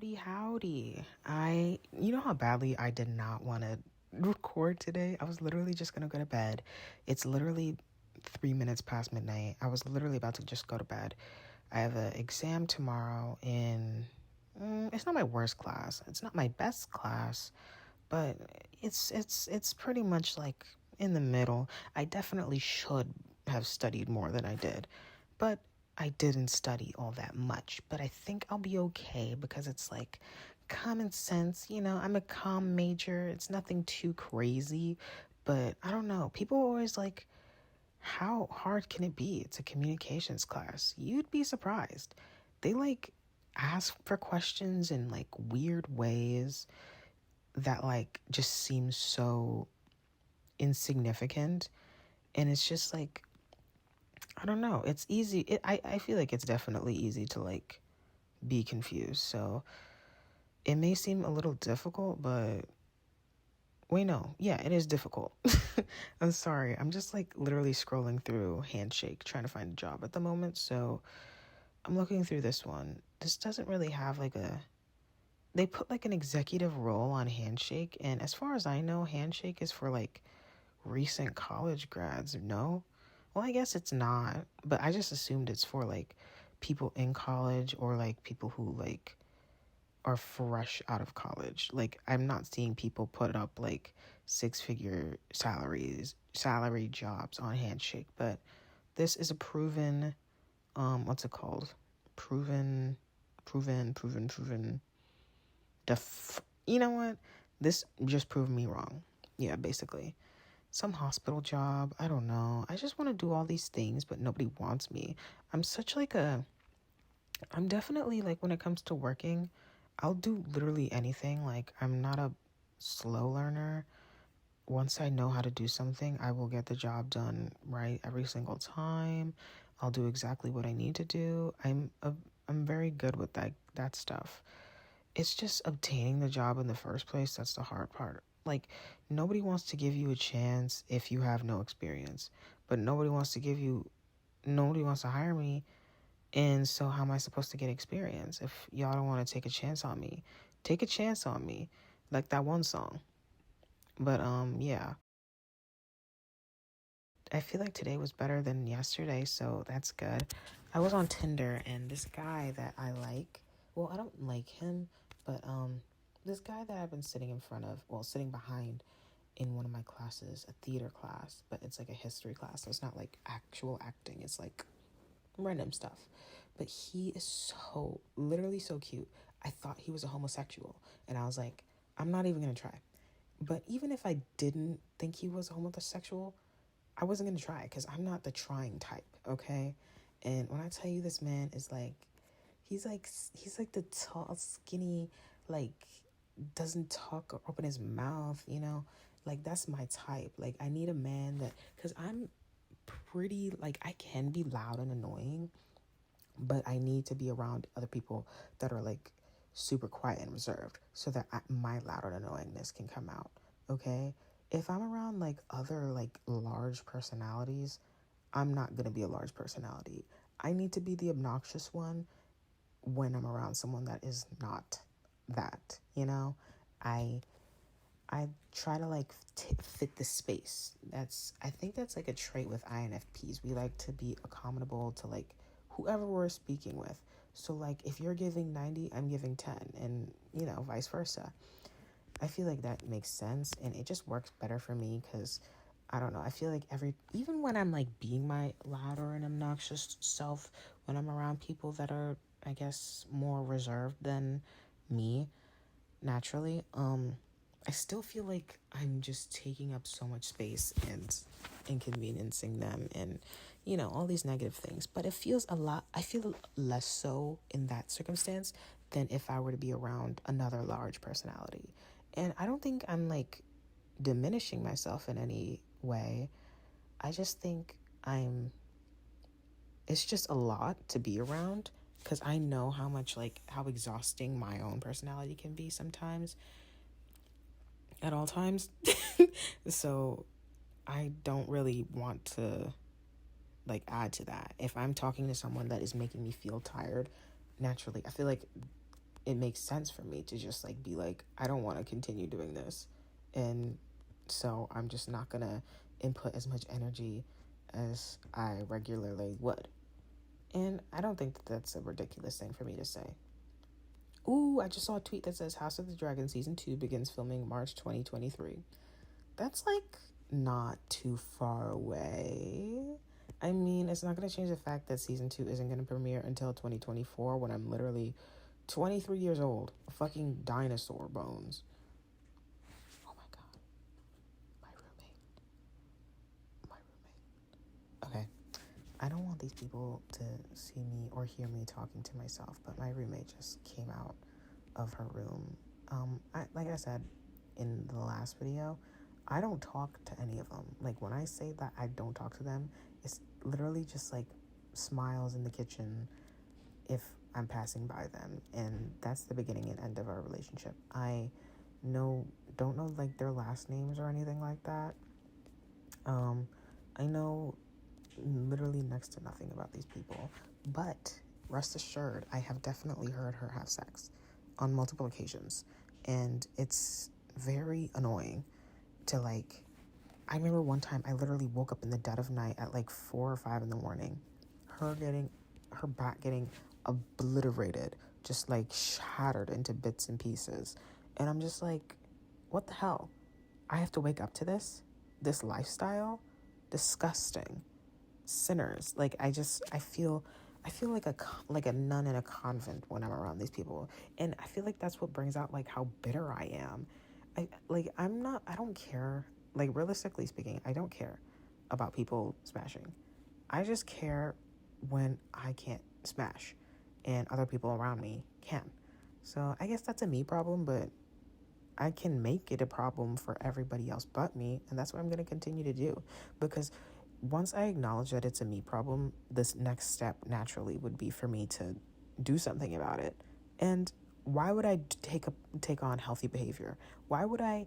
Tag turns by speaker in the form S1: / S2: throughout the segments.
S1: Howdy. You know how badly I did not want to record today? I was literally just going to go to bed. It's literally 3 minutes past midnight. I was literally about to just go to bed. I have an exam tomorrow in, it's not my worst class. It's not my best class, but it's pretty much like in the middle. I definitely should have studied more than I did, but I didn't study all that much. But I think I'll be okay because it's like common sense. I'm a comm major. It's nothing too crazy, but I don't know. People always like, how hard can it be? It's a communications class. You'd be surprised. They like ask for questions in like weird ways that like just seem so insignificant, and it's just like, I don't know, it's easy. I feel like it's definitely easy to like be confused, so it may seem a little difficult, but wait, no, yeah, it is difficult. I'm sorry, I'm just like literally scrolling through Handshake trying to find a job at the moment, so I'm looking through this one. This doesn't really have like they put like an executive role on Handshake, and as far as I know, Handshake is for like recent college grads. No? Well, I guess it's not, but I just assumed it's for like people in college or like people who like are fresh out of college. Like, I'm not seeing people put up like six-figure salary jobs on Handshake, but this is a proven what's it called? Proven you know what? This just proved me wrong. Yeah, basically. Some hospital job, I don't know. I just want to do all these things, but nobody wants me. I'm such like I'm definitely like, when it comes to working, I'll do literally anything. Like, I'm not a slow learner. Once I know how to do something, I will get the job done right every single time. I'll do exactly what I need to do. I'm very good with that stuff. It's just obtaining the job in the first place that's the hard part. Like, nobody wants to give you a chance if you have no experience, but nobody wants to hire me. And so how am I supposed to get experience if y'all don't want to take a chance on me? Take a chance on me, like that one song. But yeah, I feel like today was better than yesterday, so that's good. I was on Tinder, and this guy that I like, well, I don't like him, but this guy that I've been sitting behind in one of my classes, a theater class, but it's like a history class, so it's not like actual acting, it's like random stuff. But he is literally so cute. I thought he was a homosexual, and I was like, I'm not even gonna try. But even if I didn't think he was a homosexual, I wasn't gonna try because I'm not the trying type, okay? And when I tell you, this man is like, he's like the tall, skinny, like, doesn't talk or open his mouth, like, that's my type. Like, I need a man that, because I'm pretty, like, I can be loud and annoying, but I need to be around other people that are like super quiet and reserved so that my loud and annoyingness can come out, okay? If I'm around like other like large personalities, I'm not gonna be a large personality. I need to be the obnoxious one when I'm around someone that is not that, I try to like fit the space. I think that's like a trait with INFPs. We like to be accommodable to like whoever we're speaking with. So like, if you're giving 90, I'm giving 10, and vice versa. I feel like that makes sense, and it just works better for me because I don't know. I feel like even when I'm like being my louder and obnoxious self, when I'm around people that are, I guess, more reserved than me naturally, I still feel like I'm just taking up so much space and inconveniencing them, and all these negative things. But I feel less so in that circumstance than if I were to be around another large personality. And I don't think I'm like diminishing myself in any way. I just think it's just a lot to be around, because I know how exhausting my own personality can be sometimes, at all times. So I don't really want to like add to that. If I'm talking to someone that is making me feel tired, naturally, I feel like it makes sense for me to just like be like, I don't want to continue doing this. And so I'm just not going to input as much energy as I regularly would. And I don't think that that's a ridiculous thing for me to say. Ooh, I just saw a tweet that says House of the Dragon Season 2 begins filming March 2023. That's like not too far away. I mean, it's not going to change the fact that Season 2 isn't going to premiere until 2024 when I'm literally 23 years old. Fucking dinosaur bones. Oh my god. My roommate. Okay. I don't want these people to see me or hear me talking to myself, but my roommate just came out of her room. Like I said in the last video, I don't talk to any of them. Like when I say that I don't talk to them, it's literally just like smiles in the kitchen if I'm passing by them, and that's the beginning and end of our relationship. I don't know like their last names or anything like that. I know literally next to nothing about these people, but rest assured, I have definitely heard her have sex on multiple occasions, and it's very annoying to like. I remember one time I literally woke up in the dead of night at like 4 or 5 in the morning, her back getting obliterated, just like shattered into bits and pieces, and I'm just like, what the hell? I have to wake up to this lifestyle? Disgusting. Sinners. Like I feel like a nun in a convent when I'm around these people, and I feel like that's what brings out like how bitter I am. I don't care, like realistically speaking, I don't care about people smashing. I just care when I can't smash and other people around me can. So I guess that's a me problem, but I can make it a problem for everybody else but me, and that's what I'm going to continue to do. Because once I acknowledge that it's a me problem, this next step naturally would be for me to do something about it. And why would I take on healthy behavior? Why would I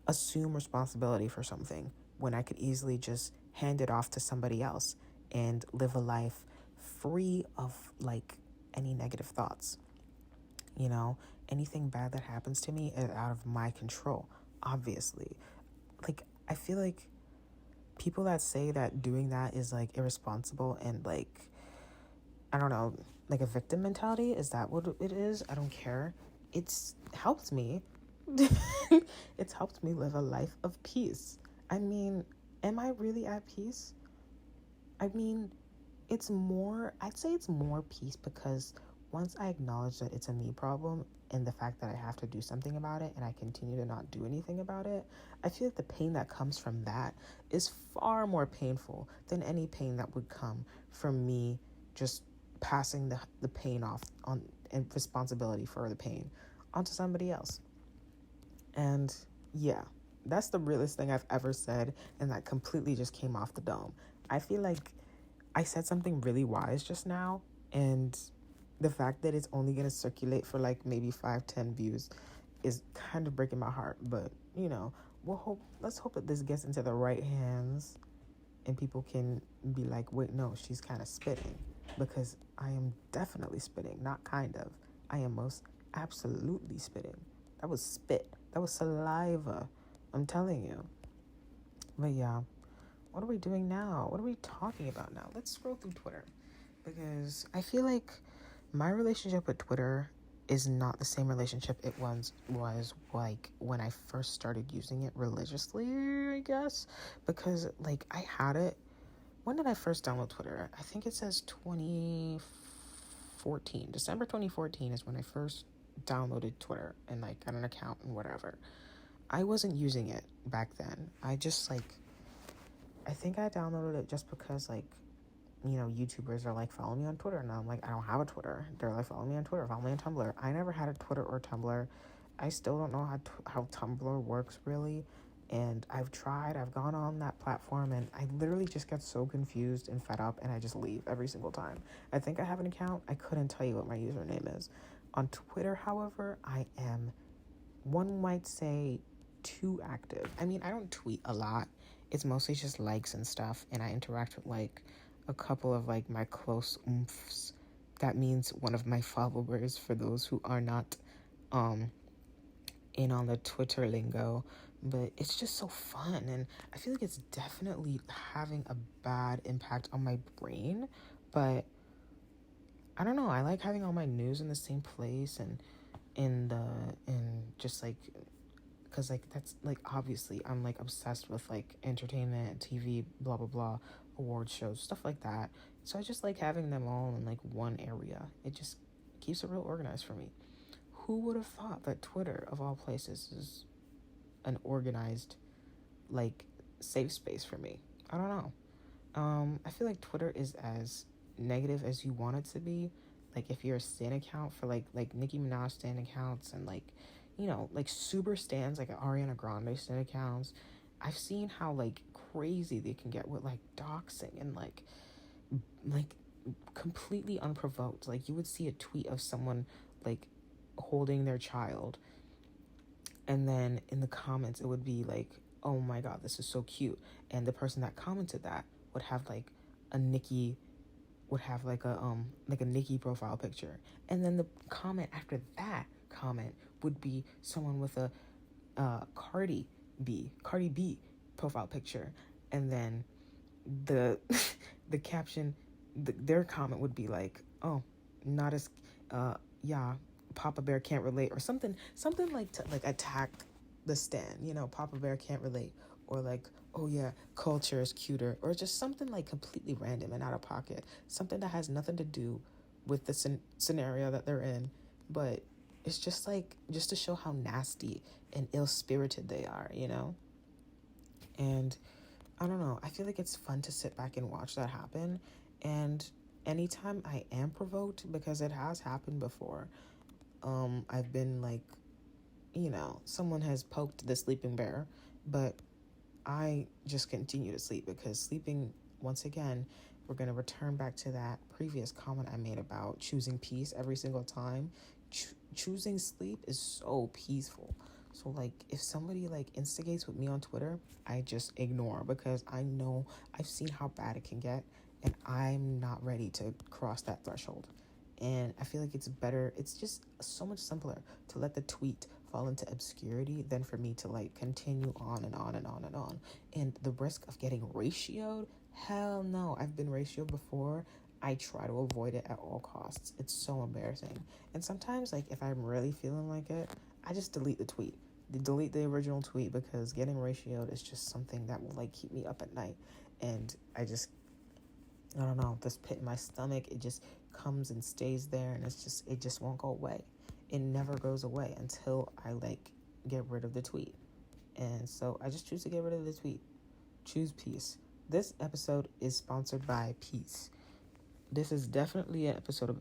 S1: assume responsibility for something when I could easily just hand it off to somebody else and live a life free of like any negative thoughts? You know, anything bad that happens to me is out of my control, obviously. Like, I feel like people that say that doing that is like irresponsible and like, I don't know, like a victim mentality, is that what it is? I don't care. It's helped me. It's helped me live a life of peace. I mean, am I really at peace? I mean, I'd say it's more peace because once I acknowledge that it's a me problem and the fact that I have to do something about it and I continue to not do anything about it, I feel like the pain that comes from that is far more painful than any pain that would come from me just passing the pain off on and responsibility for the pain onto somebody else. And yeah, that's the realest thing I've ever said, and that completely just came off the dome. I feel like I said something really wise just now, and the fact that it's only going to circulate for like maybe 5-10 views is kind of breaking my heart. But you know, let's hope that this gets into the right hands and people can be like, wait, no, she's kind of spitting, because I am definitely spitting, not kind of. I am most absolutely spitting. That was spit. That was saliva. I'm telling you. But yeah, what are we doing now? What are we talking about now? Let's scroll through Twitter, because I feel like my relationship with Twitter is not the same relationship it was like when I first started using it religiously, I guess, because like I had it. When did I first download Twitter? I think it says 2014. December 2014 is when I first downloaded Twitter and like got an account and whatever. I wasn't using it back then. I think I downloaded it just because like, you know, YouTubers are like, follow me on Twitter. And I'm like, I don't have a Twitter. They're like, follow me on Twitter, follow me on Tumblr. I never had a Twitter or Tumblr. I still don't know how Tumblr works really. And I've gone on that platform, and I literally just get so confused and fed up, and I just leave every single time. I think I have an account. I couldn't tell you what my username is. On Twitter, however, I am, one might say, too active. I mean, I don't tweet a lot. It's mostly just likes and stuff, and I interact with like a couple of like my close oomphs That means one of my followers, for those who are not um in on the Twitter lingo. But it's just so fun, and I feel like it's definitely having a bad impact on my brain. But I don't know, I like having all my news in the same place, and just like, because like that's like, obviously I'm like obsessed with like entertainment, TV, blah blah blah, award shows, stuff like that. So I just like having them all in like one area. It just keeps it real organized for me. Who would have thought that Twitter, of all places, is an organized, like, safe space for me? I don't know. I feel like Twitter is as negative as you want it to be. Like, if you're a stan account for like Nicki Minaj stan accounts, and like, like super stans, like Ariana Grande stan accounts, I've seen how like crazy they can get with like doxing, and like completely unprovoked. Like, you would see a tweet of someone like holding their child, and then in the comments it would be like, oh my god, this is so cute, and the person that commented that would have like a Nicki would have like a Nicki profile picture, and then the comment after that comment would be someone with a Cardi B profile picture, and then the the caption, their comment would be like, oh, not as yeah, Papa Bear can't relate, or something like, to like attack the stan, Papa Bear can't relate, or like, oh yeah, culture is cuter, or just something like completely random and out of pocket, something that has nothing to do with the scenario that they're in, but it's just like, just to show how nasty and ill-spirited they are, and I don't know, I feel like it's fun to sit back and watch that happen. And anytime I am provoked, because it has happened before, I've been like, someone has poked the sleeping bear, but I just continue to sleep, because sleeping, once again, we're going to return back to that previous comment I made about choosing peace every single time. Choosing sleep is so peaceful. So like, if somebody like instigates with me on Twitter, I just ignore, because I know, I've seen how bad it can get, and I'm not ready to cross that threshold. And I feel like it's just so much simpler to let the tweet fall into obscurity than for me to like continue on and on and on and on. And the risk of getting ratioed, hell no. I've been ratioed before. I try to avoid it at all costs. It's so embarrassing. And sometimes, like, if I'm really feeling like it, I just delete the tweet. Delete the original tweet, because getting ratioed is just something that will like keep me up at night. And I don't know, this pit in my stomach, it just comes and stays there, and it just won't go away. It never goes away until I like get rid of the tweet. And so I just choose to get rid of the tweet. Choose peace. This episode is sponsored by Peace. This is definitely an episode of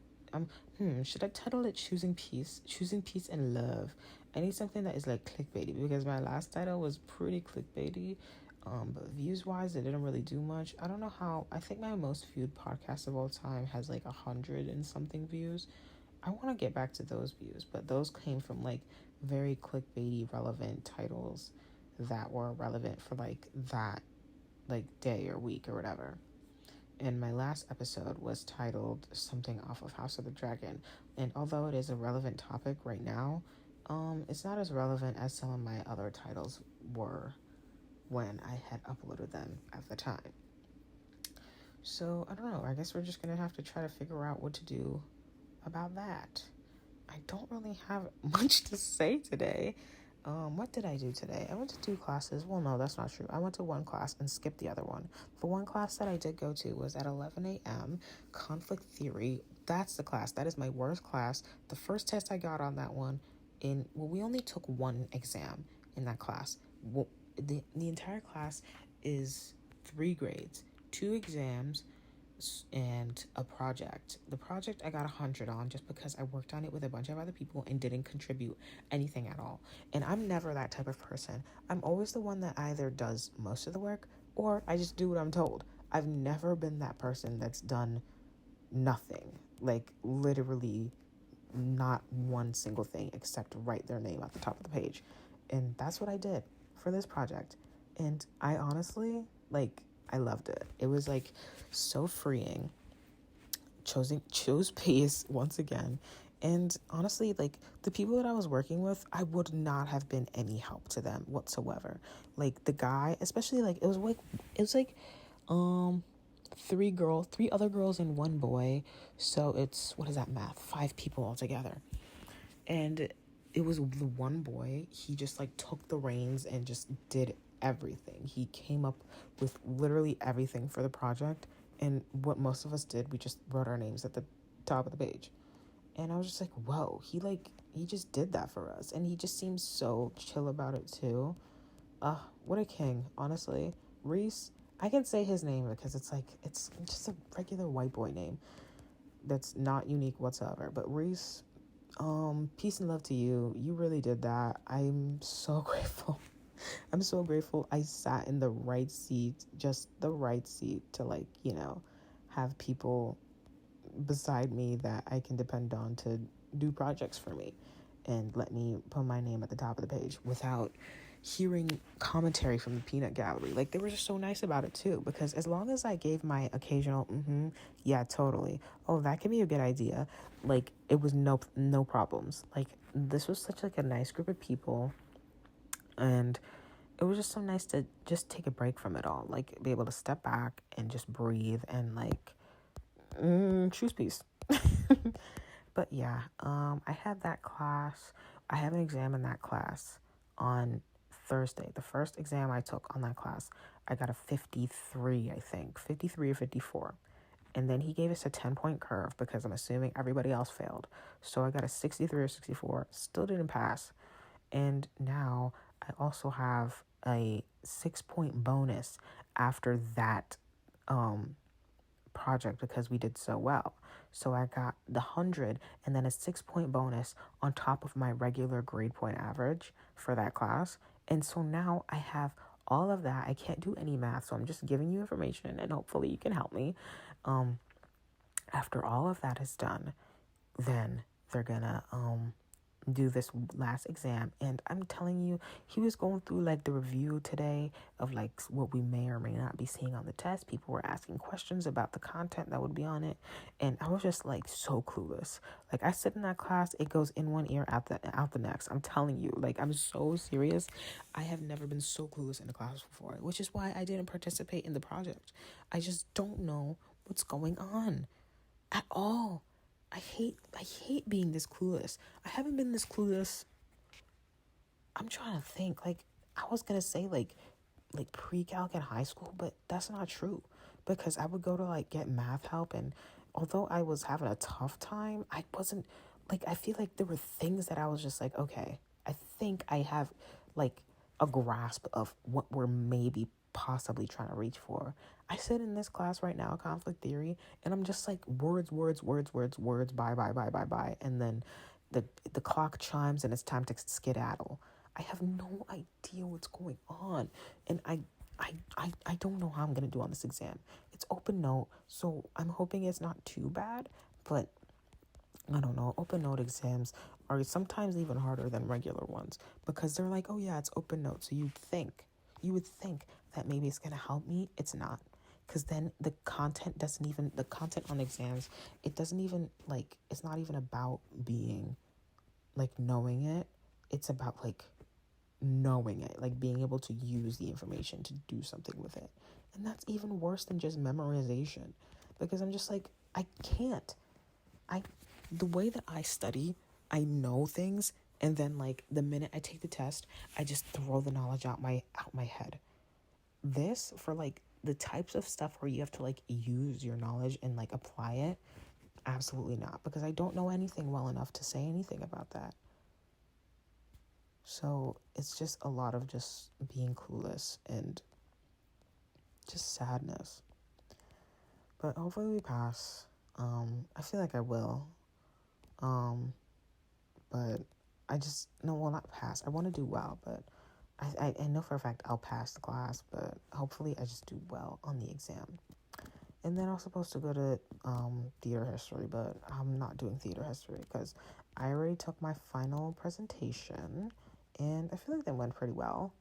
S1: should I title it Choosing Peace? Choosing Peace and Love. I need something that is like clickbaity, because my last title was pretty clickbaity. But views wise, it didn't really do much. I don't know how. I think my most viewed podcast of all time has like 100 and something views. I want to get back to those views, but those came from like very clickbaity relevant titles that were relevant for like that like day or week or whatever. And my last episode was titled something off of House of the Dragon. And although it is a relevant topic right now, it's not as relevant as some of my other titles were when I had uploaded them at the time. So I don't know, I guess we're just gonna have to try to figure out what to do about that. I don't really have much to say today. What did I do today? I went to 2 classes. Well, no, that's not true. I went to 1 class and skipped the other one. The 1 class that I did go to was at 11 a.m. Conflict theory. That's the class. That is my worst class. The first test I got on that one, we only took 1 exam in that class. Well, the entire class is 3 grades, 2 exams, and a project. The project I got 100 on, just because I worked on it with a bunch of other people and didn't contribute anything at all. And I'm never that type of person. I'm always the one that either does most of the work, or I just do what I'm told. I've never been that person that's done nothing, like literally not one single thing except write their name at the top of the page. And that's what I did for this project. And I honestly, like, I loved it. It was like so freeing chose pace once again. And honestly, like, the people that I was working with, I would not have been any help to them whatsoever. Like, the guy, especially, like, it was like three other girls and one boy. So it's, what is that math? 5 people altogether. And it was the one boy, he just like took the reins and just did everything. He came up with literally everything for the project. And what most of us did, we just wrote our names at the top of the page. And I was just like, whoa, he just did that for us. And he just seems so chill about it too. What a king, honestly. Reese, I can say his name because it's like, it's just a regular white boy name that's not unique whatsoever. But Reese, peace and love to you. You really did that. I'm so grateful. I'm so grateful I sat in the right seat, just the right seat to, like, have people beside me that I can depend on to do projects for me and let me put my name at the top of the page without hearing commentary from the peanut gallery. Like, they were just so nice about it too, because as long as I gave my occasional yeah, totally, oh, that could be a good idea, like, it was no problems. Like, this was such like a nice group of people, and it was just so nice to just take a break from it all, like, be able to step back and just breathe and, like, choose peace. But yeah, I had that class. I have an exam in that class on Thursday. The first exam I took on that class, I got a 53, I think. 53 or 54. And then he gave us a 10-point curve because I'm assuming everybody else failed. So I got a 63 or 64. Still didn't pass. And now I also have a 6-point bonus after that project because we did so well. So I got the 100 and then a 6-point bonus on top of my regular grade point average for that class. And so now I have all of that. I can't do any math, so I'm just giving you information and hopefully you can help me. After all of that is done, then they're gonna do this last exam. And I'm telling you, he was going through like the review today of like what we may or may not be seeing on the test. People were asking questions about the content that would be on it, and I was just like so clueless. Like, I sit in that class, it goes in one ear out the next. I'm telling you, like, I'm so serious. I have never been so clueless in a class before, which is why I didn't participate in the project. I just don't know what's going on at all. I hate being this clueless. I haven't been this clueless. I'm trying to think. Like, I was gonna say like pre-calc in high school, but that's not true because I would go to like get math help, and although I was having a tough time, I wasn't like, I feel like there were things that I was just like, okay, I think I have like a grasp of what we're maybe possibly trying to reach for. I sit in this class right now, conflict theory, and I'm just like words, bye, and then the clock chimes and it's time to skedaddle. I have no idea what's going on, and I don't know how I'm gonna do on this exam. It's open note, so I'm hoping it's not too bad, but I don't know. Open note exams are sometimes even harder than regular ones because they're like, oh yeah, it's open note. So you would think that maybe it's going to help me. It's not. Because then the content on exams, it doesn't even like, it's not even about being like knowing it. It's about like knowing it, like being able to use the information to do something with it. And that's even worse than just memorization because I'm just like, I can't. The way that I study, I know things, and then like the minute I take the test, I just throw the knowledge out my head. This, for like the types of stuff where you have to like use your knowledge and like apply it, absolutely not, because I don't know anything well enough to say anything about that. So it's just a lot of just being clueless and just sadness. But hopefully we pass. I feel like I will. But I just, no, well, not pass. I want to do well, but I know for a fact I'll pass the class, but hopefully I just do well on the exam. And then I was supposed to go to theater history, but I'm not doing theater history because I already took my final presentation, and I feel like that went pretty well.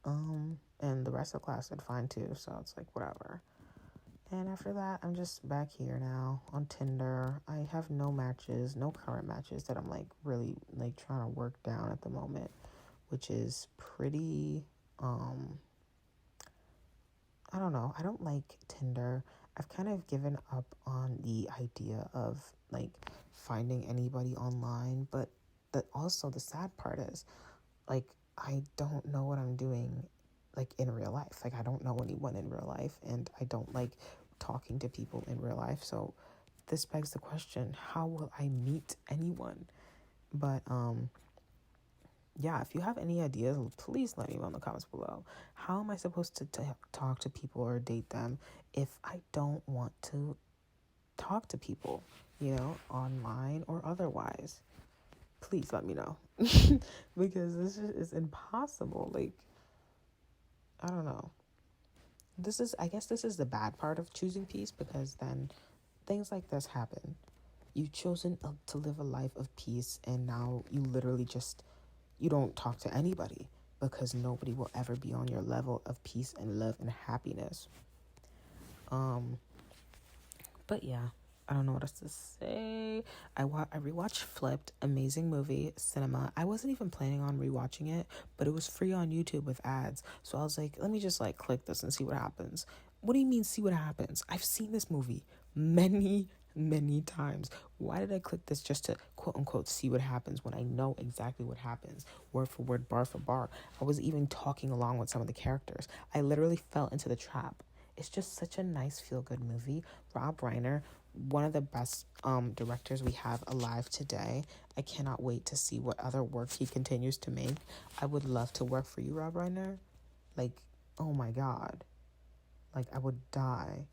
S1: And the rest of the class did fine too, so it's like whatever. And after that, I'm just back here now on Tinder. I have no matches, no current matches that I'm like really like trying to work down at the moment, which is pretty I don't know. I don't like Tinder. I've kind of given up on the idea of like finding anybody online, but the sad part is like I don't know what I'm doing like in real life. Like I don't know anyone in real life, and I don't like talking to people in real life. So this begs the question, how will I meet anyone? But yeah, if you have any ideas, please let me know in the comments below. How am I supposed to talk to people or date them if I don't want to talk to people, online or otherwise? Please let me know. Because this is impossible. Like, I don't know. I guess this is the bad part of choosing peace, because then things like this happen. You've chosen to live a life of peace, and now you literally just you don't talk to anybody because nobody will ever be on your level of peace and love and happiness. But yeah, I don't know what else to say. I rewatched Flipped, amazing movie, cinema. I wasn't even planning on rewatching it, but it was free on YouTube with ads. So I was like, let me just like click this and see what happens. What do you mean see what happens? I've seen this movie many times. Why did I click this just to quote unquote see what happens when I know exactly what happens, word for word, bar for bar? I was even talking along with some of the characters. I literally fell into the trap. It's just such a nice feel good movie. Rob Reiner, one of the best directors we have alive today. I cannot wait to see what other work he continues to make. I would love to work for you, Rob Reiner. Like, oh my God. Like, I would die.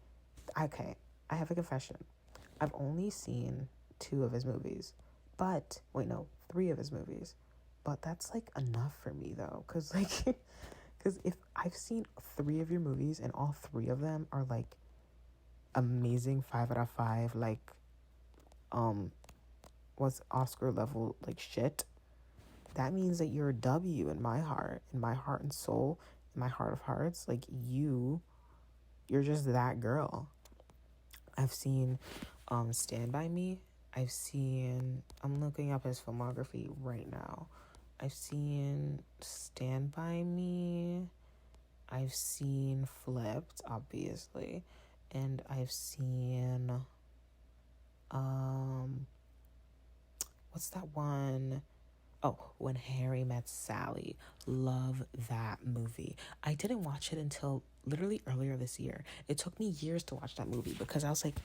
S1: Okay, I have a confession. I've only seen 2 of his movies. But, wait, no, 3 of his movies. But that's, like, enough for me, though. Because, like, because if I've seen 3 of your movies and all 3 of them are, like, amazing 5 out of 5, like, was Oscar level, like, shit, that means that you're a W in my heart and soul, in my heart of hearts. Like, you're just that girl. I've seen Stand By Me. I'm looking up his filmography right now. I've seen Stand By Me. I've seen Flipped, obviously. And I've seen, what's that one? Oh, When Harry Met Sally. Love that movie. I didn't watch it until literally earlier this year. It took me years to watch that movie because I was like,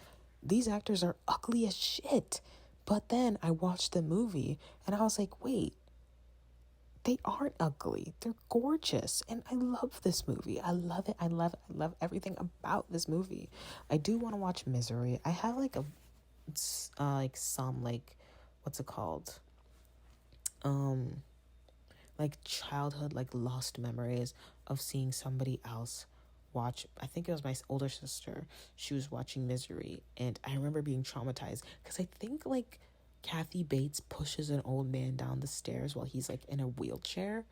S1: these actors are ugly as shit. But then I watched the movie and I was like, wait, they aren't ugly. They're gorgeous. And I love this movie. I love it. I love everything about this movie. I do want to watch Misery. I have like some what's it called? Like childhood, like lost memories of seeing somebody else watch. I think it was my older sister. She was watching Misery, and I remember being traumatized because I think like Kathy Bates pushes an old man down the stairs while he's like in a wheelchair,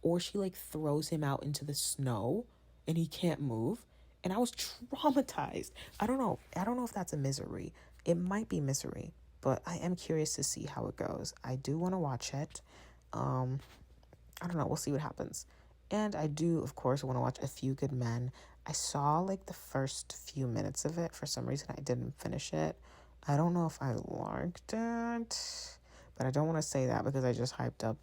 S1: or she like throws him out into the snow and he can't move. And I was traumatized. I don't know if that's a Misery. It might be Misery, but I am curious to see how it goes. I do want to watch it. I don't know. We'll see what happens. And I do, of course, want to watch A Few Good Men. I saw like the first few minutes of it. For some reason, I didn't finish it. I don't know if I liked it, but I don't want to say that because I just hyped up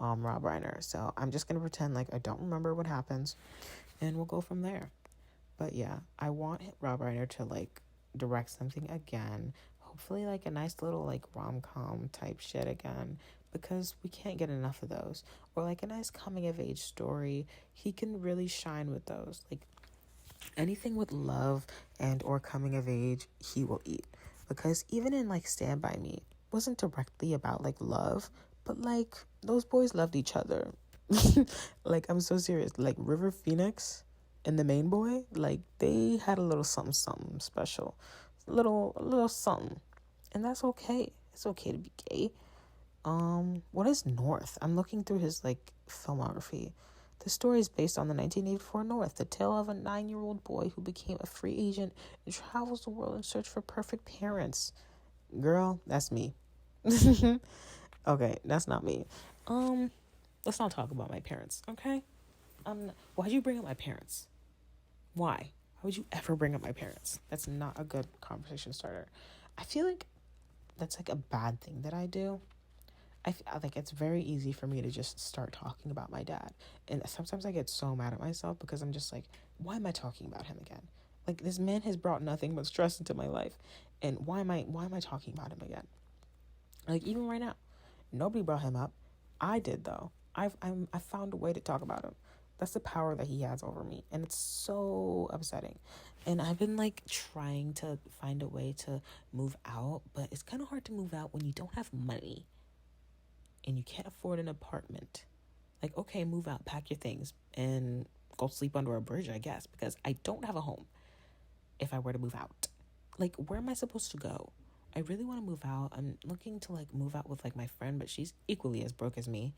S1: Rob Reiner. So I'm just gonna pretend like I don't remember what happens, and we'll go from there. But yeah, I want Rob Reiner to like direct something again. Hopefully like a nice little like rom-com type shit again, because we can't get enough of those. Or like a nice coming of age story. He can really shine with those. Like anything with love and or coming of age, he will eat. Because even in like Stand By Me, wasn't directly about like love, but like those boys loved each other. Like I'm so serious. Like River Phoenix and the main boy, like they had a little something special. A little something. And that's okay. It's okay to be gay. What is North? I'm looking through his like filmography. The story is based on the 1984 North, the tale of a 9-year-old boy who became a free agent and travels the world in search for perfect parents. Girl, that's me. Okay, that's not me. Let's not talk about my parents, okay? Why'd you bring up my parents? Why? Why would you ever bring up my parents? That's not a good conversation starter. I feel like that's like a bad thing that I do. I feel like it's very easy for me to just start talking about my dad. And sometimes I get so mad at myself because I'm just like, why am I talking about him again? Like, this man has brought nothing but stress into my life. And why am I talking about him again? Like, even right now, nobody brought him up. I did, though. I found a way to talk about him. That's the power that he has over me, and it's so upsetting. And I've been like trying to find a way to move out, but it's kind of hard to move out when you don't have money and you can't afford an apartment. Like, okay, move out, pack your things, and go sleep under a bridge, I guess, because I don't have a home if I were to move out. Like, where am I supposed to go? I really want to move out. I'm looking to like move out with like my friend, but she's equally as broke as me.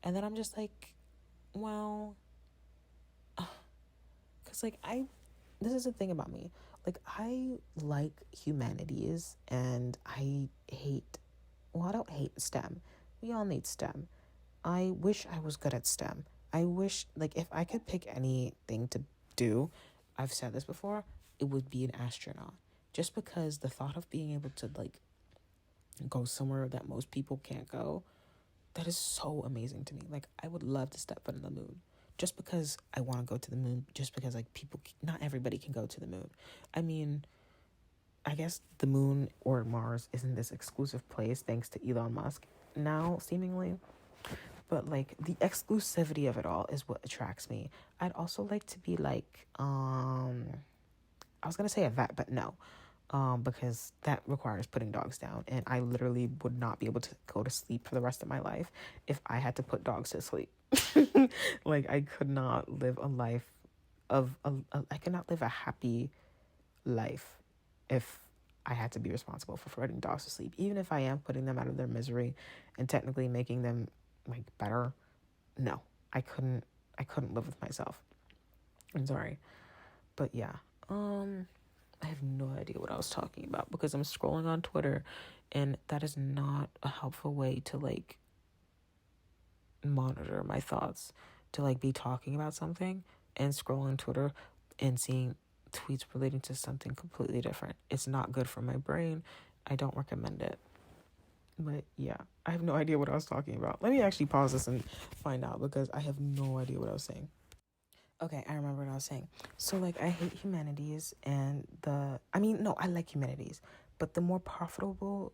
S1: And then I'm just like, well, because like this is the thing about me. Like, I like humanities and I don't hate STEM. We all need STEM. I wish I was good at STEM. I wish, like, if I could pick anything to do, I've said this before, it would be an astronaut. Just because the thought of being able to, like, go somewhere that most people can't go, that is so amazing to me. Like, I would love to step foot in the moon. Just because I want to go to the moon, just because, like, not everybody can go to the moon. I mean, I guess the moon or Mars isn't this exclusive place thanks to Elon Musk now, seemingly. But, like, the exclusivity of it all is what attracts me. I'd also like to be, like, I was going to say a vet, but no. Because that requires putting dogs down. And I literally would not be able to go to sleep for the rest of my life if I had to put dogs to sleep. Like, I could not live a life I could not live a happy life if I had to be responsible for putting dogs to sleep. Even if I am putting them out of their misery and technically making them, like, better. No, I couldn't live with myself. I'm sorry. But yeah, I have no idea what I was talking about because I'm scrolling on Twitter and that is not a helpful way to, like, monitor my thoughts, to, like, be talking about something and scrolling Twitter and seeing tweets relating to something completely different. It's not good for my brain. I don't recommend it. But yeah, I have no idea what I was talking about. Let me actually pause this and find out because I have no idea what I was saying. Okay, I remember what I was saying. So, like, I hate humanities and I like humanities, but the more profitable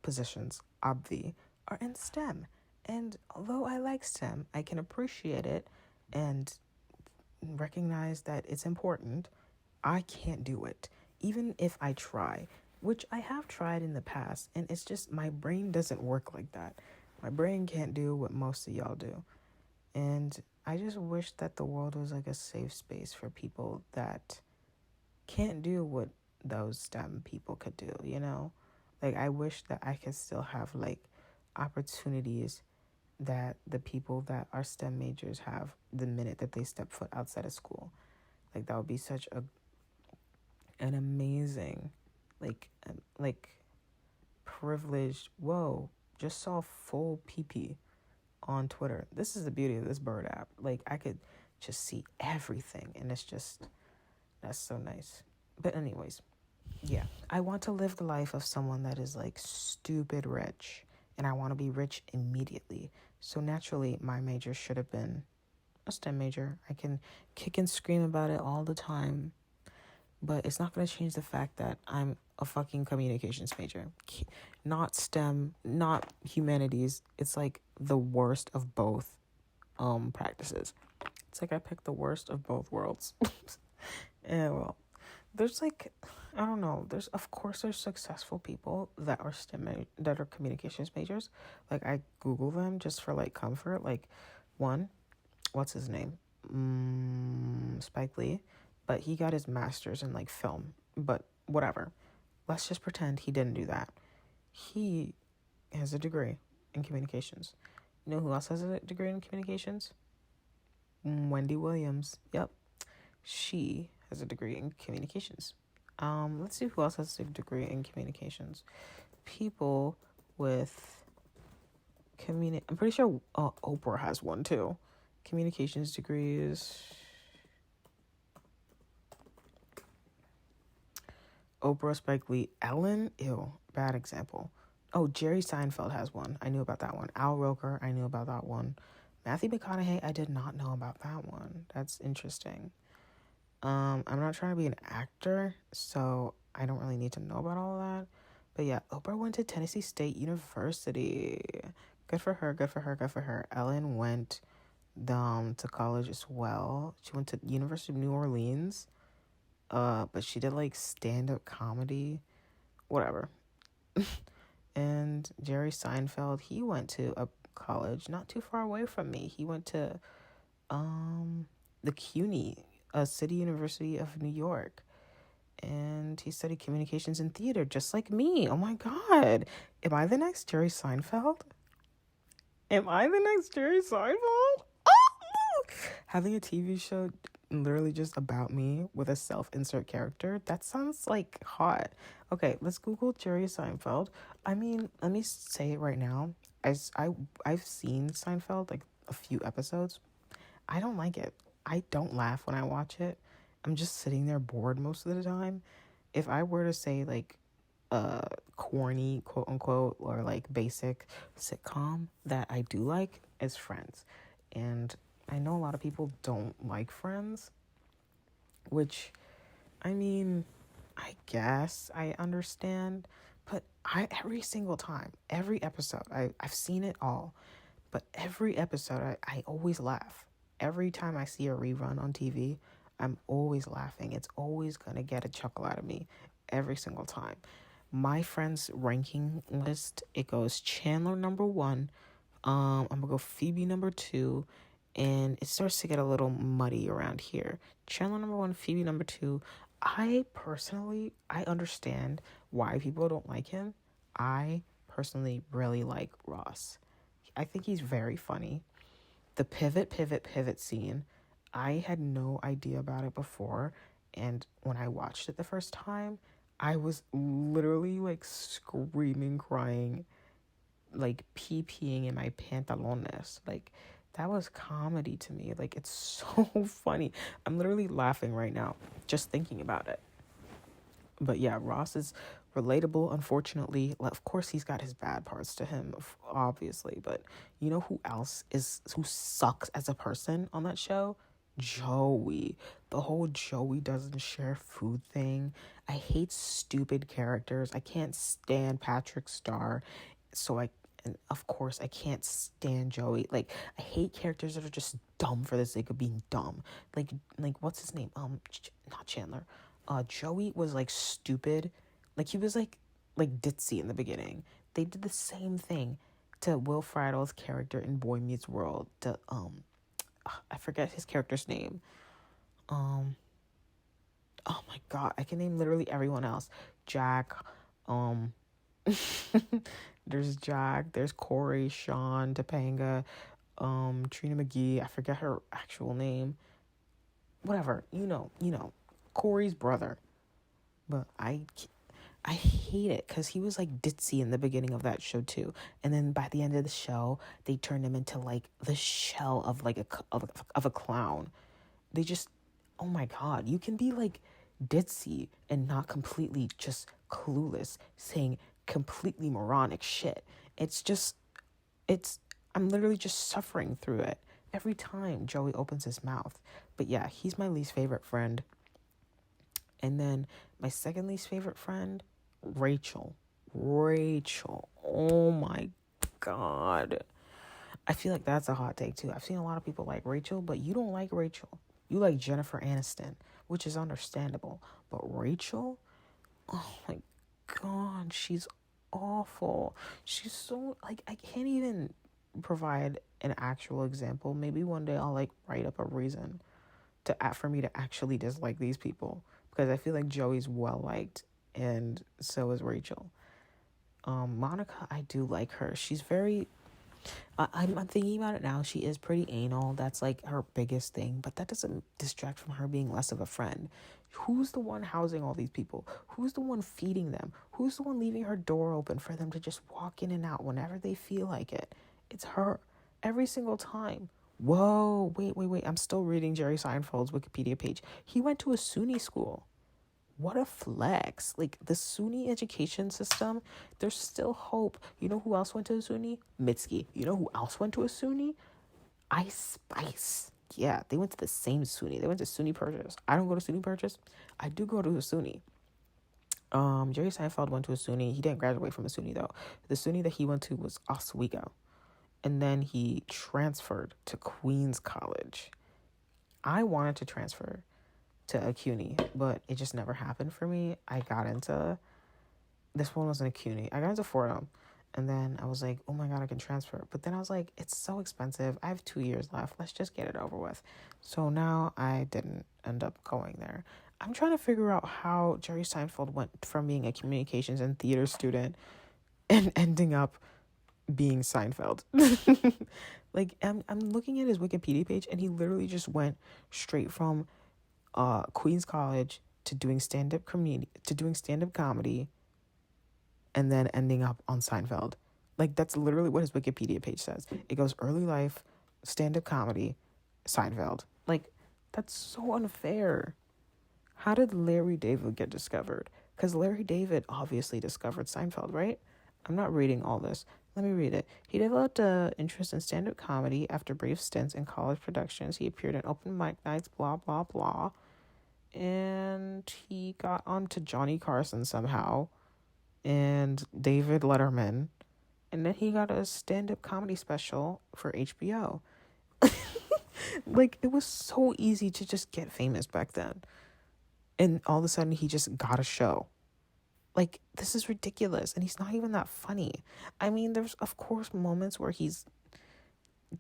S1: positions, obvi, are in STEM. And although I like STEM, I can appreciate it and recognize that it's important. I can't do it, even if I try, which I have tried in the past, and it's just my brain doesn't work like that. My brain can't do what most of y'all do. And I just wish that the world was like a safe space for people that can't do what those STEM people could do, you know? Like, I wish that I could still have, like, opportunities that the people that are STEM majors have the minute that they step foot outside of school. Like, that would be such an amazing, like privileged, whoa, just saw full pee on Twitter. This is the beauty of this bird app. Like, I could just see everything, and that's so nice. But anyways, yeah, I want to live the life of someone that is, like, stupid rich, and I want to be rich immediately. So naturally, my major should have been a STEM major. I can kick and scream about it all the time, but it's not going to change the fact that I'm a fucking communications major. Not STEM, not humanities. It's like the worst of both practices. It's like I picked the worst of both worlds. Yeah, well, there's, like, I don't know. There's successful people that are that are communications majors. Like, I Google them just for, like, comfort. Like, one, what's his name? Spike Lee. But he got his master's in, like, film. But whatever. Let's just pretend he didn't do that. He has a degree in communications. You know who else has a degree in communications? Wendy Williams. Yep. She has a degree in communications. Let's see who else has a degree in communications. People with I'm pretty sure Oprah has one too. Communications degrees. Oprah, Spike Lee, Ellen. Ew, bad example. Oh, Jerry Seinfeld has one. I knew about that one. Al Roker, I knew about that one. Matthew McConaughey, I did not know about that one. That's interesting. I'm not trying to be an actor, so I don't really need to know about all of that. But yeah, Oprah went to Tennessee State University. Good for her, good for her, good for her. Ellen went to college as well. She went to University of New Orleans. But she did like stand-up comedy. Whatever. And Jerry Seinfeld, he went to a college not too far away from me. He went to the CUNY, a city university of New York. And he studied communications and theater, just like me. Oh my God. Am I the next Jerry Seinfeld? Am I the next Jerry Seinfeld? Oh! Having a TV show literally just about me with a self-insert character, that sounds like hot. Okay, let's Google Jerry Seinfeld. I mean, let me say it right now. I've seen Seinfeld, like a few episodes. I don't like it. I don't laugh when I watch it. I'm just sitting there bored most of the time. If I were to say like corny, quote unquote, or like basic sitcom that I do like is Friends. And I know a lot of people don't like Friends, which, I mean, I guess I understand, but every single time, every episode, I've seen it all, but every episode I always laugh. Every time I see a rerun on TV, I'm always laughing. It's always gonna get a chuckle out of me every single time. My friend's ranking list, it goes Chandler number 1, I'm gonna go Phoebe number 2, and it starts to get a little muddy around here. Chandler number 1, Phoebe number 2. I understand why people don't like him. I personally really like Ross. I think he's very funny. The pivot scene, I had no idea about it before, and when I watched it the first time, I was literally like screaming, crying, like peeing in my pantalones. Like, that was comedy to me. Like, it's so funny. I'm literally laughing right now just thinking about it. But yeah, Ross is relatable, unfortunately. Of course, he's got his bad parts to him, obviously. But you know who sucks as a person on that show? Joey. The whole Joey doesn't share food thing. I hate stupid characters. I can't stand Patrick Star. And of course, I can't stand Joey. Like, I hate characters that are just dumb for the sake of being dumb. Like what's his name? Not Chandler. Joey was like stupid. Like, he was like ditzy in the beginning. They did the same thing to Will Friedle's character in Boy Meets World. I forget his character's name. Oh my God, I can name literally everyone else. Jack. There's Jack. There's Corey, Sean, Topanga, Trina McGee. I forget her actual name. Whatever. You know. Corey's brother. But I hate it because he was like ditzy in the beginning of that show too, and then by the end of the show they turned him into like the shell of like of a clown. They just, oh my God, you can be like ditzy and not completely just clueless, saying completely moronic shit. I'm literally just suffering through it every time Joey opens his mouth. But yeah, he's my least favorite friend. And then my second least favorite friend, Rachel. Oh my God. I feel like that's a hot take too. I've seen a lot of people like Rachel, but you don't like Rachel. You like Jennifer Aniston, which is understandable. But Rachel, oh my God, she's awful. She's so, like, I can't even provide an actual example. Maybe one day I'll like write up a reason for me to actually dislike these people, because I feel like Joey's well liked and so is Rachel. Monica, I do like her. She's very I'm thinking about it now. She is pretty anal. That's like her biggest thing, but that doesn't distract from her being less of a friend. Who's the one housing all these people? Who's the one feeding them? Who's the one leaving her door open for them to just walk in and out whenever they feel like it? It's her. Every single time. Whoa, wait. I'm still reading Jerry Seinfeld's Wikipedia page. He went to a SUNY school. What a flex. Like, the SUNY education system, there's still hope. You know who else went to a SUNY? Mitski. You know who else went to a SUNY? Ice Spice. Yeah, they went to the same SUNY. They went to SUNY Purchase. I don't go to SUNY Purchase. I do go to a SUNY. Jerry Seinfeld went to a SUNY. He didn't graduate from a SUNY, though. The SUNY that he went to was Oswego. And then he transferred to Queens College. I wanted to transfer to a CUNY, but it just never happened for me. I got into, this one wasn't a CUNY. I got into Fordham, and then I was like, oh my God, I can transfer. But then I was like, it's so expensive. I have 2 years left. Let's just get it over with. So now I didn't end up going there. I'm trying to figure out how Jerry Seinfeld went from being a communications and theater student and ending up being Seinfeld. Like, I'm looking at his Wikipedia page, and he literally just went straight from Queens College to doing stand-up comedy, and then ending up on Seinfeld. Like, that's literally what his Wikipedia page says. It goes early life, stand-up comedy, Seinfeld. Like, that's so unfair. How did Larry David get discovered? Because Larry David obviously discovered Seinfeld, right? I'm not reading all this. Let me read it. He developed an interest in stand-up comedy after brief stints in college productions. He appeared in open mic nights, blah, blah, blah. And he got onto Johnny Carson somehow and David Letterman. And then he got a stand-up comedy special for HBO. Like, it was so easy to just get famous back then. And all of a sudden, he just got a show. Like, this is ridiculous. And he's not even that funny. I mean, there's, of course, moments where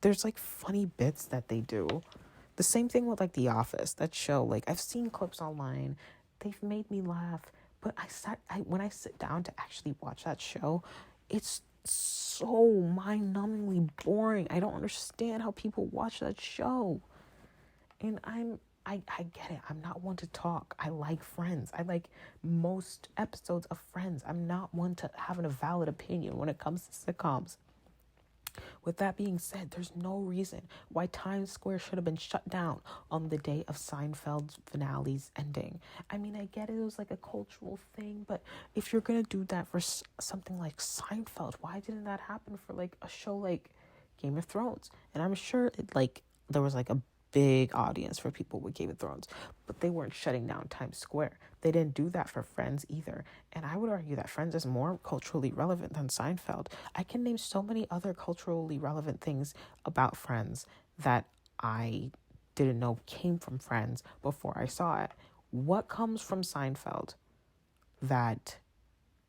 S1: there's, like, funny bits that they do. The same thing with, like, The Office, that show. Like, I've seen clips online. They've made me laugh. But when I sit down to actually watch that show, it's so mind-numbingly boring. I don't understand how people watch that show. And I get it. I'm not one to talk. I like Friends. I like most episodes of Friends. I'm not one to have a valid opinion when it comes to sitcoms. With that being said, there's no reason why Times Square should have been shut down on the day of Seinfeld's finale's ending. I mean, I get it was like a cultural thing, but if you're going to do that for something like Seinfeld, why didn't that happen for like a show like Game of Thrones? And I'm sure there was like a big audience for people with Game of Thrones, but they weren't shutting down Times Square. They didn't do that for Friends either. And I would argue that Friends is more culturally relevant than Seinfeld. I can name so many other culturally relevant things about Friends that I didn't know came from Friends before I saw it. What comes from Seinfeld that,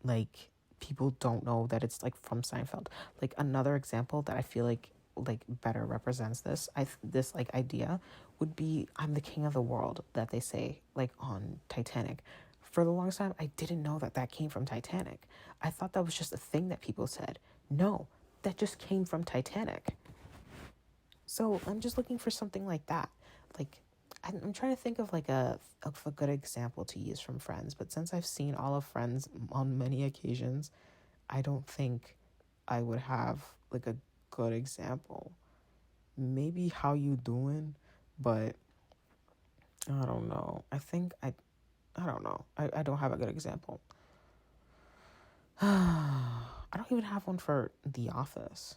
S1: like, people don't know that it's, like, from Seinfeld? Like, another example that I feel like better represents this idea would be I'm the king of the world that they say like on Titanic. For the longest time I didn't know that came from Titanic. I thought that was just a thing that people said. No, that just came from Titanic. So I'm just looking for something like that. Like, I'm trying to think of like a good example to use from Friends, but since I've seen all of Friends on many occasions, I don't think I would have like a good example. Maybe How You Doing, but I don't know. I don't know. I don't have a good example. I don't even have one for The Office.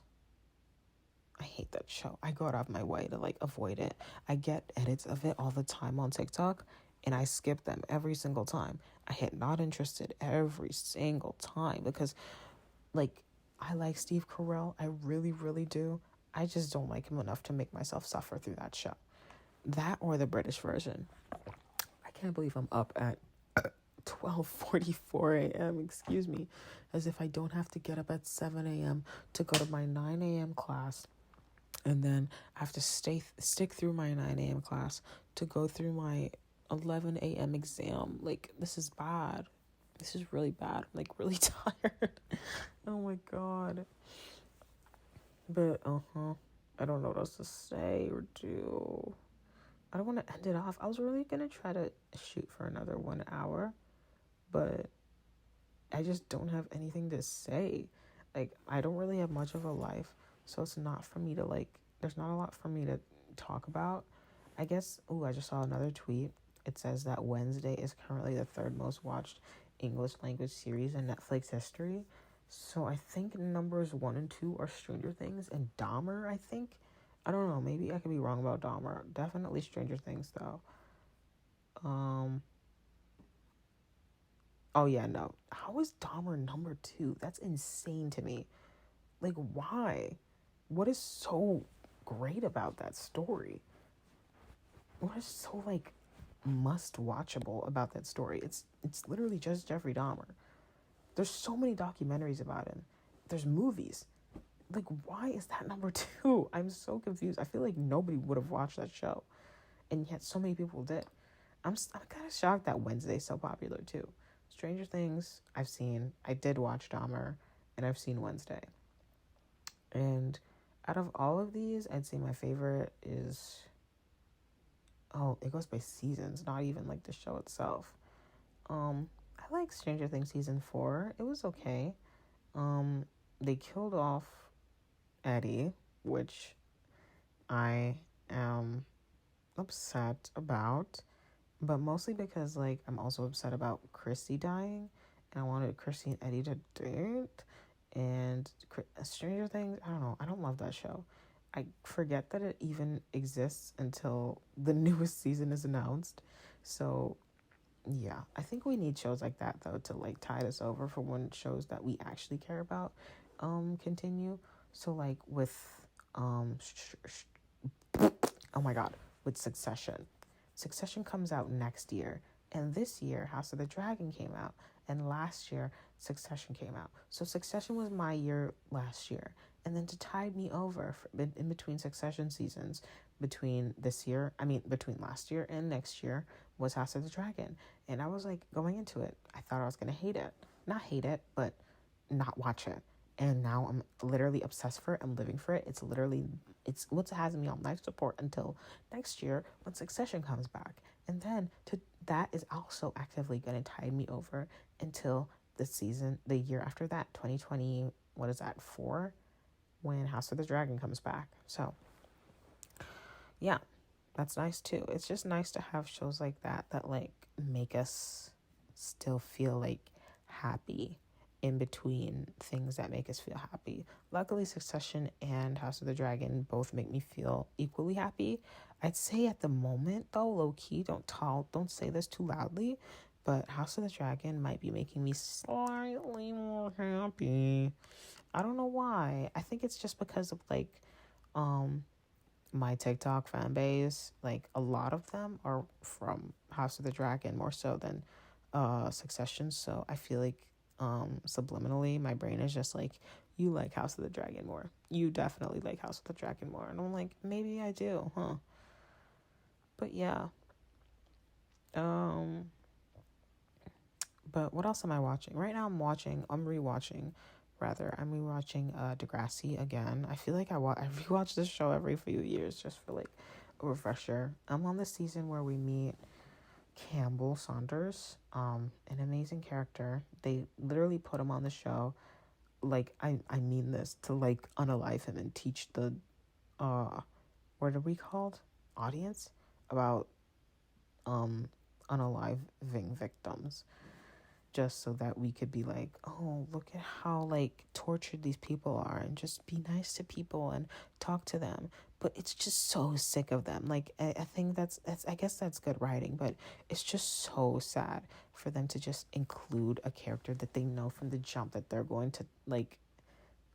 S1: I hate that show. I go out of my way to like avoid it. I get edits of it all the time on TikTok and I skip them every single time. I hit not interested every single time because like I like Steve Carell. I really, really do. I just don't like him enough to make myself suffer through that show. That or the British version. I can't believe I'm up at 12:44 a.m. Excuse me. As if I don't have to get up at 7 a.m. to go to my 9 a.m. class. And then I have to stick through my 9 a.m. class to go through my 11 a.m. exam. Like, this is bad. This is really bad. I'm like really tired. Oh my God. But I don't know what else to say or do. I don't want to end it off. I was really gonna try to shoot for another 1 hour, but I just don't have anything to say. Like, I don't really have much of a life, so it's not for me to like. There's not a lot for me to talk about. I guess. Oh, I just saw another tweet. It says that Wednesday is currently the third most watched English language series in Netflix history. So I think numbers 1 and 2 are Stranger Things and Dahmer. I think. I don't know. Maybe I could be wrong about Dahmer. Definitely Stranger Things though. Um. Oh yeah, no. How is Dahmer number 2? That's insane to me. Like, why? What is so great about that story? What is so like must watchable about that story? It's literally just Jeffrey Dahmer. There's so many documentaries about him. There's movies. Like, why is that number 2? I'm so confused. I feel like nobody would have watched that show, and yet so many people did. I'm kind of shocked that Wednesday's so popular too. Stranger Things, I've seen. I did watch Dahmer, and I've seen Wednesday. And out of all of these, I'd say my favorite is, oh, it goes by seasons, not even like the show itself. I like Stranger Things season 4. It was okay. They killed off Eddie, which I am upset about, but mostly because like I'm also upset about Chrissy dying, and I wanted Chrissy and Eddie to date. And Stranger Things, I don't know. I don't love that show. I forget that it even exists until the newest season is announced. So yeah, I think we need shows like that though to like tide us over for when shows that we actually care about continue. So like with oh my god, with Succession. Succession comes out next year, and this year House of the Dragon came out, and last year Succession came out. So Succession was my year last year, and then to tide me over in between Succession seasons, between last year and next year, was House of the Dragon. And I was like, going into it, I thought I was gonna hate it. Not hate it, but not watch it. And now I'm literally obsessed for it. I'm living for it. It's what's having me on life support until next year when Succession comes back. And then that is also actively going to tide me over until the year after that, 2020, what is that, 4? When House of the Dragon comes back. So, yeah, that's nice too. It's just nice to have shows like that like make us still feel like happy in between things that make us feel happy. Luckily, Succession and House of the Dragon both make me feel equally happy. I'd say at the moment though, low key, don't say this too loudly, but House of the Dragon might be making me slightly more happy. I don't know why. I think it's just because of like my TikTok fan base. Like a lot of them are from House of the Dragon more so than Succession. So I feel like subliminally my brain is just like, you like House of the Dragon more. You definitely like House of the Dragon more. And I'm like, maybe I do, huh? But yeah. But what else am I watching? Right now I'm rewatching Degrassi again. I feel like I rewatch this show every few years just for like a refresher. I'm on the season where we meet Campbell Saunders, an amazing character. They literally put him on the show, like I mean this, to like unalive him and teach the what are we called, audience, about unaliving victims, just so that we could be like, oh, look at how like tortured these people are, and just be nice to people and talk to them. But it's just so sick of them. Like I think that's I guess that's good writing, but it's just so sad for them to just include a character that they know from the jump that they're going to like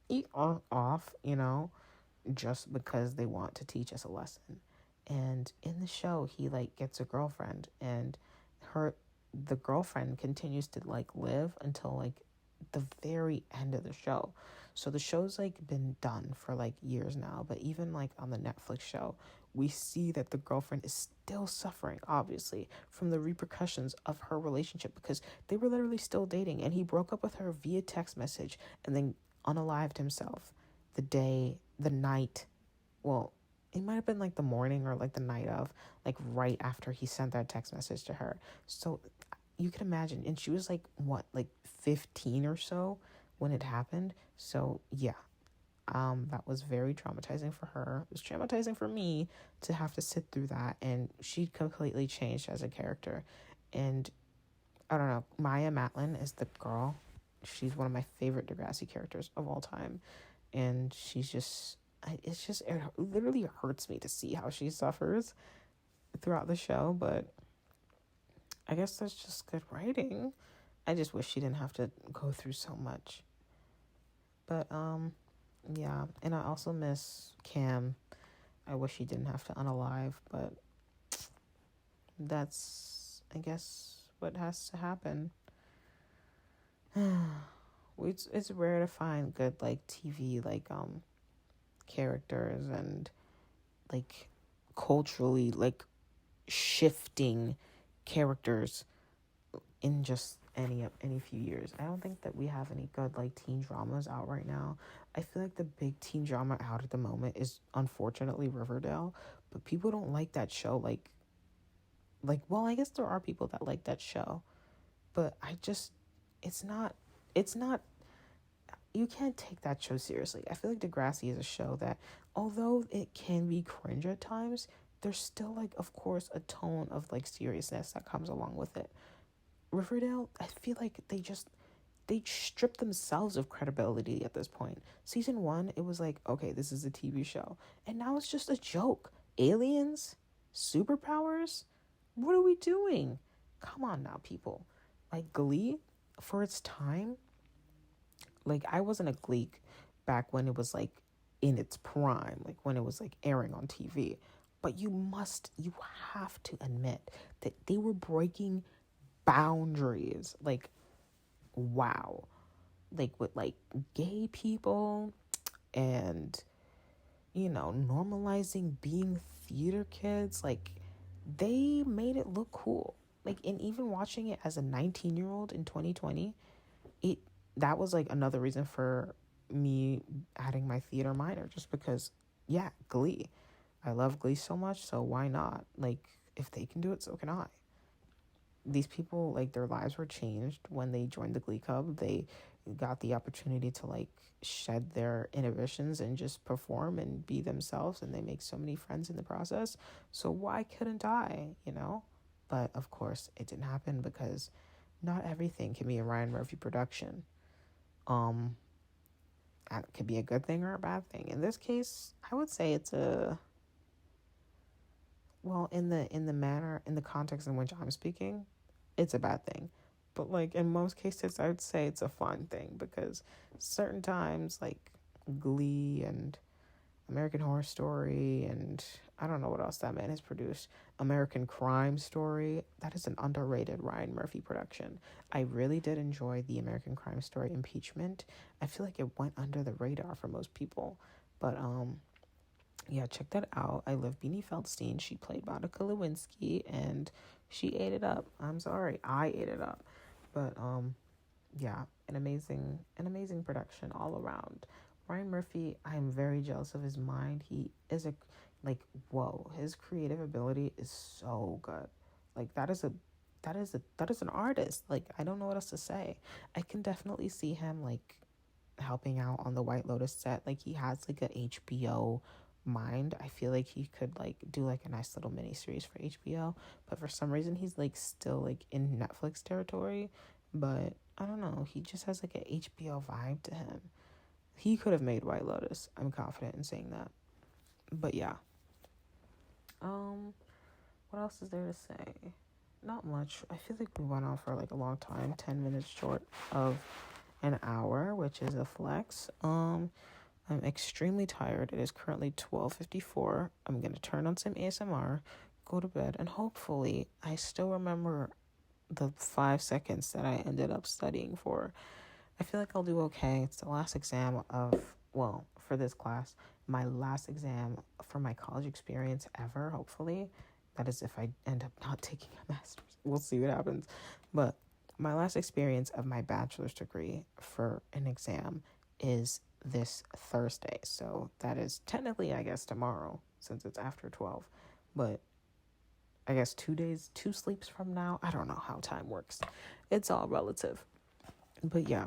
S1: eat off, just because they want to teach us a lesson. And in the show, he like gets a girlfriend, and the girlfriend continues to like live until like the very end of the show. So the show's like been done for like years now, but even like on the Netflix show, we see that the girlfriend is still suffering, obviously, from the repercussions of her relationship, because they were literally still dating, and he broke up with her via text message and then unalived himself the day the night, well, it might have been like the morning or like the night of, like right after he sent that text message to her. So you can imagine, and she was like, what, like 15 or so when it happened. So yeah, that was very traumatizing for her. It was traumatizing for me to have to sit through that, and she completely changed as a character. And I don't know, Maya Matlin is the girl. She's one of my favorite Degrassi characters of all time, and she's just, it's just, it literally hurts me to see how she suffers throughout the show. But I guess that's just good writing. I just wish she didn't have to go through so much. But yeah, and I also miss Cam. I wish he didn't have to unalive, but that's, I guess, what has to happen. It's rare to find good like TV like characters and like culturally like shifting characters in just any few years. I don't think that we have any good like teen dramas out right now. I feel like the big teen drama out at the moment is unfortunately Riverdale, but people don't like that show like well, I guess there are people that like that show, but I just it's not you can't take that show seriously. I feel like Degrassi is a show that, although it can be cringe at times, there's still like, of course, a tone of like seriousness that comes along with it. Riverdale, I feel like they strip themselves of credibility at this point. Season 1, it was like, okay, this is a TV show, and now it's just a joke. Aliens, superpowers, what are we doing? Come on now, people. Like Glee, for its time, like I wasn't a Glee back when it was like in its prime, like when it was like airing on TV. But you have to admit that they were breaking boundaries. Like, wow. Like with like gay people and, normalizing being theater kids. Like, they made it look cool. Like, and even watching it as a 19-year-old in 2020, it that was like another reason for me adding my theater minor, just because, yeah, Glee. I love Glee so much, so why not? Like, if they can do it, so can I. These people, like, their lives were changed when they joined the Glee Club. They got the opportunity to like shed their inhibitions and just perform and be themselves, and they make so many friends in the process. So why couldn't I? But of course it didn't happen, because not everything can be a Ryan Murphy production. um that could be a good thing or a bad thing. In this case, I would say it's a, well, in the context in which I'm speaking, it's a bad thing. But like in most cases, I would say it's a fun thing, because certain times, like Glee and American Horror Story, and I don't know what else that man has produced. American Crime Story. That is an underrated Ryan Murphy production. I really did enjoy the American Crime Story Impeachment. I feel like it went under the radar for most people. But yeah, check that out. I love Beanie Feldstein. She played Monica Lewinsky, and she ate it up. I'm sorry, I ate it up. But yeah, an amazing production all around. Ryan Murphy, I am very jealous of his mind. He is a, like, whoa, his creative ability is so good. Like, that is an artist. Like, I don't know what else to say. I can definitely see him like helping out on the White Lotus set. Like, he has like a HBO mind. I feel like he could like do like a nice little mini series for HBO, but for some reason he's like still like in Netflix territory. But I don't know, he just has like a HBO vibe to him. He could have made White Lotus. I'm confident in saying that. But yeah. What else is there to say? Not much. I feel like we went on for like a long time. 10 minutes short of an hour, which is a flex. I'm extremely tired. It is currently 12:54. I'm going to turn on some ASMR, go to bed, and hopefully I still remember the 5 seconds that I ended up studying for. I feel like I'll do okay. It's the last exam for this class, my last exam for my college experience ever, hopefully. That is if I end up not taking a master's. We'll see what happens. But my last experience of my bachelor's degree for an exam is this Thursday. So that is technically, I guess, tomorrow since it's after 12. But I guess 2 days, 2 sleeps from now. I don't know how time works. It's all relative. But yeah,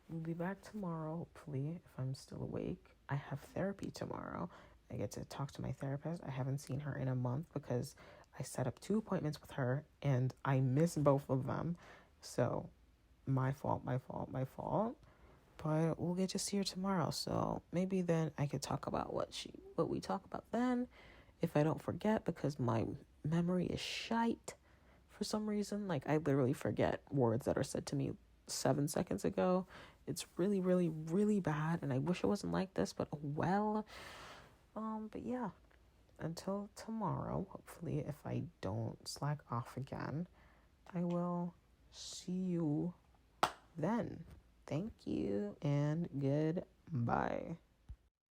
S1: we'll be back tomorrow, hopefully, if I'm still awake. I have therapy tomorrow. I get to talk to my therapist. I haven't seen her in a month because I set up 2 appointments with her and I missed both of them. So my fault. But we'll get to see her tomorrow. So maybe then I could talk about what we talk about then, if I don't forget, because my memory is shite for some reason. Like, I literally forget words that are said to me 7 seconds ago. It's really, really, really bad, and I wish it wasn't like this, but well. But yeah, until tomorrow, hopefully, if I don't slack off again, I will see you then. Thank you and goodbye.